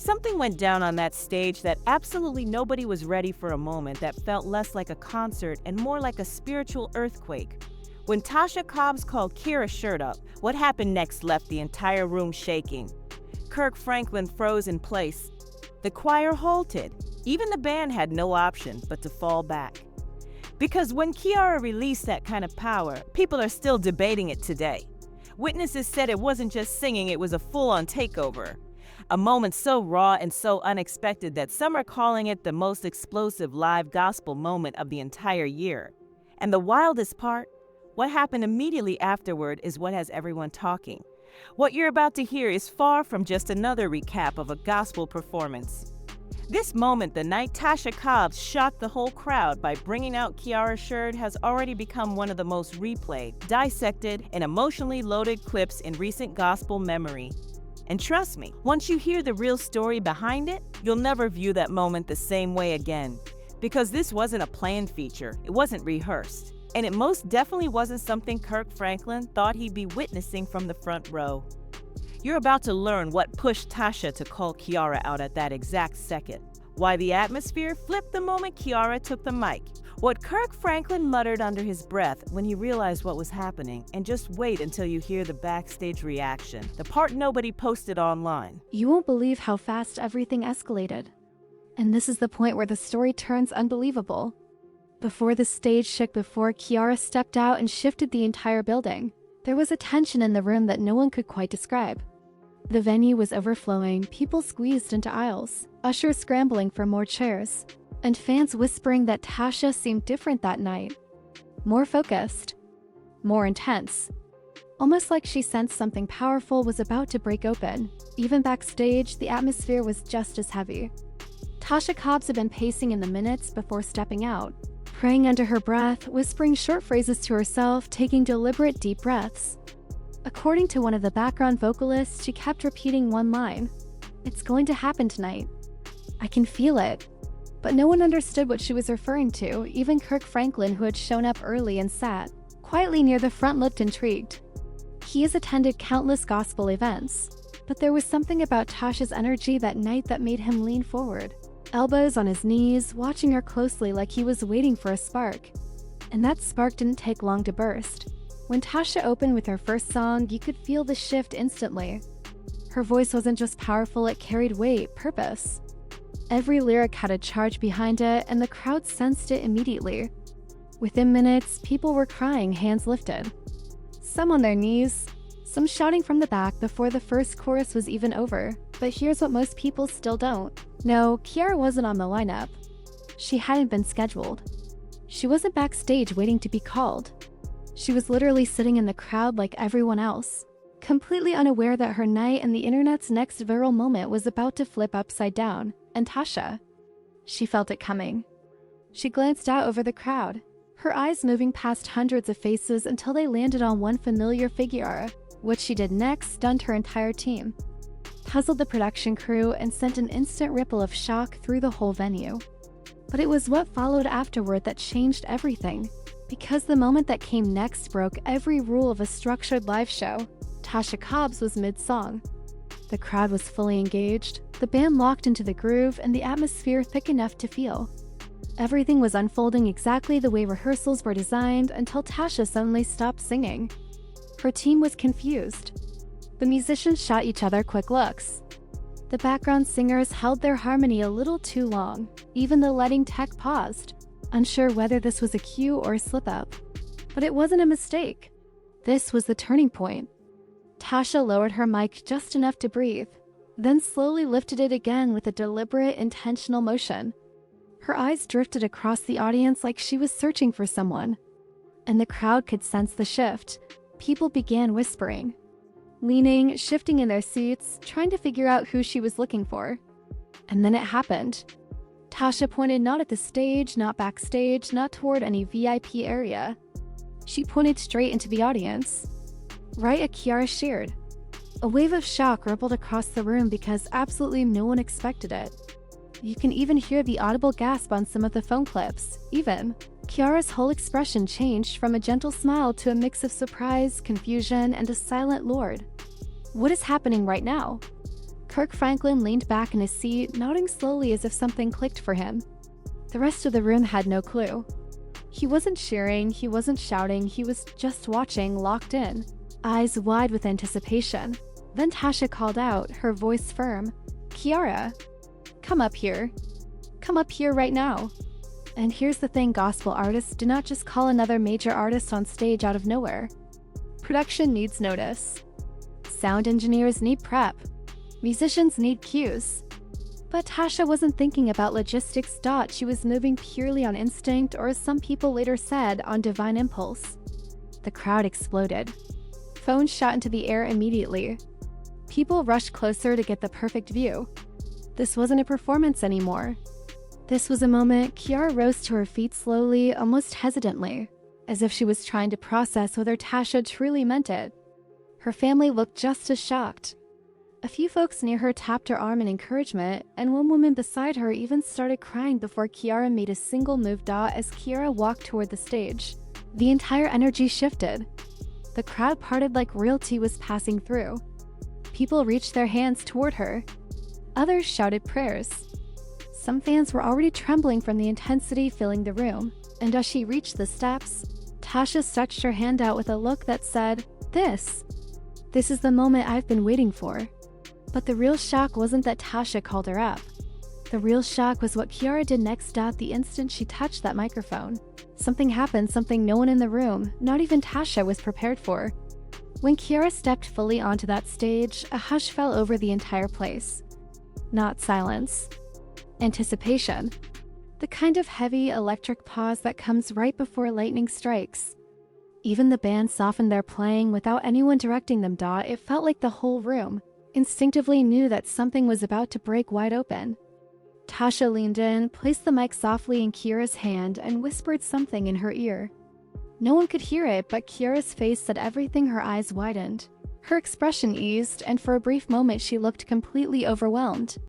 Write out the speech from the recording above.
Something went down on that stage that absolutely nobody was ready for. A moment that felt less like a concert and more like a spiritual earthquake. When Tasha Cobbs called Kierra Sheard up, what happened next left the entire room shaking. Kirk Franklin froze in place. The choir halted. Even the band had no option but to fall back. Because when Kierra released that kind of power, people are still debating it today. Witnesses said it wasn't just singing, it was a full-on takeover. A moment so raw and so unexpected that some are calling it the most explosive live gospel moment of the entire year. And the wildest part, what happened immediately afterward is what has everyone talking. What you're about to hear is far from just another recap of a gospel performance. This moment, the night Tasha Cobbs shocked the whole crowd by bringing out Kierra Sheard, has already become one of the most replayed, dissected, and emotionally loaded clips in recent gospel memory. And trust me, once you hear the real story behind it, you'll never view that moment the same way again. Because this wasn't a planned feature, it wasn't rehearsed, and it most definitely wasn't something Kirk Franklin thought he'd be witnessing from the front row. You're about to learn what pushed Tasha to call Kierra out at that exact second, why the atmosphere flipped the moment Kierra took the mic, what Kirk Franklin muttered under his breath when he realized what was happening, and just wait until you hear the backstage reaction, the part nobody posted online. You won't believe how fast everything escalated. And this is the point where the story turns unbelievable. Before the stage shook, before Kierra stepped out and shifted the entire building, there was a tension in the room that no one could quite describe. The venue was overflowing, people squeezed into aisles, ushers scrambling for more chairs, and fans whispering that Tasha seemed different that night. More focused, more intense. Almost like she sensed something powerful was about to break open. Even backstage, the atmosphere was just as heavy. Tasha Cobbs had been pacing in the minutes before stepping out, praying under her breath, whispering short phrases to herself, taking deliberate deep breaths. According to one of the background vocalists, she kept repeating one line: "It's going to happen tonight. I can feel it." But no one understood what she was referring to. Even Kirk Franklin, who had shown up early and sat quietly near the front, looked intrigued. He has attended countless gospel events, but there was something about Tasha's energy that night that made him lean forward, elbows on his knees, watching her closely like he was waiting for a spark. And that spark didn't take long to burst. When Tasha opened with her first song, you could feel the shift instantly. Her voice wasn't just powerful, it carried weight, purpose. Every lyric had a charge behind it, and the crowd sensed it immediately. Within minutes, people were crying, hands lifted. Some on their knees, some shouting from the back before the first chorus was even over. But here's what most people still don't know: Kierra wasn't on the lineup. She hadn't been scheduled. She wasn't backstage waiting to be called. She was literally sitting in the crowd like everyone else, completely unaware that her night and the internet's next viral moment was about to flip upside down. And Tasha, she felt it coming. She glanced out over the crowd, her eyes moving past hundreds of faces until they landed on one familiar figure. What she did next stunned her entire team, puzzled the production crew, and sent an instant ripple of shock through the whole venue. But it was what followed afterward that changed everything. Because the moment that came next broke every rule of a structured live show. Tasha Cobbs was mid-song. The crowd was fully engaged, the band locked into the groove, and the atmosphere thick enough to feel. Everything was unfolding exactly the way rehearsals were designed until Tasha suddenly stopped singing. Her team was confused. The musicians shot each other quick looks. The background singers held their harmony a little too long. Even the lighting tech paused, unsure whether this was a cue or a slip-up. But it wasn't a mistake. This was the turning point. Tasha lowered her mic just enough to breathe, then slowly lifted it again with a deliberate, intentional motion. Her eyes drifted across the audience like she was searching for someone. And the crowd could sense the shift. People began whispering, leaning, shifting in their seats, trying to figure out who she was looking for. And then it happened. Tasha pointed not at the stage, not backstage, not toward any VIP area. She pointed straight into the audience, right at Kierra Sheard. A wave of shock rippled across the room because absolutely no one expected it. You can even hear the audible gasp on some of the phone clips. Even Kierra's whole expression changed from a gentle smile to a mix of surprise, confusion, and a silent "Lord, what is happening right now?" Kirk Franklin leaned back in his seat, nodding slowly as if something clicked for him. The rest of the room had no clue. He wasn't cheering, he wasn't shouting, he was just watching, locked in, eyes wide with anticipation. Then Tasha called out, her voice firm. "Kierra, come up here. Come up here right now." And here's the thing, gospel artists do not just call another major artist on stage out of nowhere. Production needs notice. Sound engineers need prep. Musicians need cues. But Tasha wasn't thinking about logistics. She was moving purely on instinct, or as some people later said, on divine impulse. The crowd exploded. Phones shot into the air immediately. People rushed closer to get the perfect view. This wasn't a performance anymore. This was a moment. Kierra rose to her feet slowly, almost hesitantly, as if she was trying to process whether Tasha truly meant it. Her family looked just as shocked. A few folks near her tapped her arm in encouragement, and one woman beside her even started crying before Kierra made a single move. As Kierra walked toward the stage, the entire energy shifted. The crowd parted like royalty was passing through. People reached their hands toward her. Others shouted prayers. Some fans were already trembling from the intensity filling the room, and as she reached the steps, Tasha stretched her hand out with a look that said, This is the moment I've been waiting for." But the real shock wasn't that Tasha called her up. The real shock was what Kierra did next. The instant she touched that microphone, something happened, something no one in the room, not even Tasha, was prepared for. When Kierra stepped fully onto that stage, a hush fell over the entire place. Not silence. Anticipation. The kind of heavy, electric pause that comes right before lightning strikes. Even the band softened their playing without anyone directing them. It felt like the whole room instinctively knew that something was about to break wide open. Tasha leaned in, placed the mic softly in Kierra's hand, and whispered something in her ear. No one could hear it, but Kierra's face said everything. Her eyes widened. Her expression eased, and for a brief moment she looked completely overwhelmed.